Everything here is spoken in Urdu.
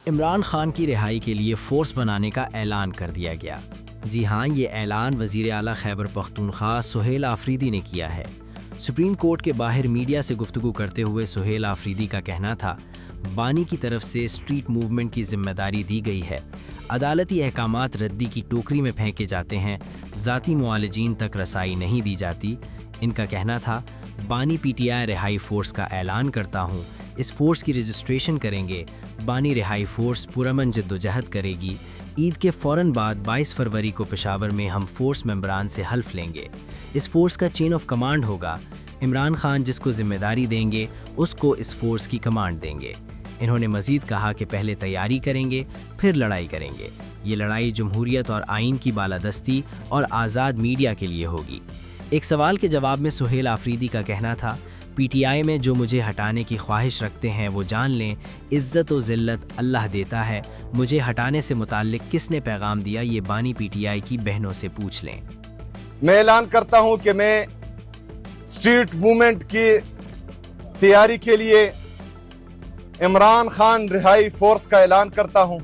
عمران خان کی رہائی کے لیے فورس بنانے کا اعلان کر دیا گیا۔ جی ہاں، یہ اعلان وزیر اعلیٰ خیبر پختونخوا سہیل آفریدی نے کیا ہے۔ سپریم کورٹ کے باہر میڈیا سے گفتگو کرتے ہوئے سہیل آفریدی کا کہنا تھا، بانی کی طرف سے اسٹریٹ موومنٹ کی ذمہ داری دی گئی ہے، عدالتی احکامات ردی کی ٹوکری میں پھینکے جاتے ہیں، ذاتی معالجین تک رسائی نہیں دی جاتی۔ ان کا کہنا تھا، بانی پی ٹی آئی رہائی فورس کا اعلان کرتا ہوں، اس فورس کی رجسٹریشن کریں گے، بانی رہائی فورس پرامن جدوجہد کرے گی۔ عید کے فوراً بعد 22 فروری کو پشاور میں ہم فورس ممبران سے حلف لیں گے۔ اس فورس کا چین آف کمانڈ ہوگا، عمران خان جس کو ذمہ داری دیں گے اس کو اس فورس کی کمانڈ دیں گے۔ انہوں نے مزید کہا کہ پہلے تیاری کریں گے، پھر لڑائی کریں گے۔ یہ لڑائی جمہوریت اور آئین کی بالادستی اور آزاد میڈیا کے لیے ہوگی۔ ایک سوال کے جواب میں سہیل آفریدی کا کہنا تھا، پی ٹی آئی میں جو مجھے ہٹانے کی خواہش رکھتے ہیں وہ جان لیں، عزت و ذلت اللہ دیتا ہے، مجھے ہٹانے سے متعلق کس نے پیغام دیا یہ بانی پی ٹی آئی کی بہنوں سے پوچھ لیں۔ میں اعلان کرتا ہوں کہ میں اسٹریٹ موومنٹ کی تیاری کے لیے عمران خان رہائی فورس کا اعلان کرتا ہوں۔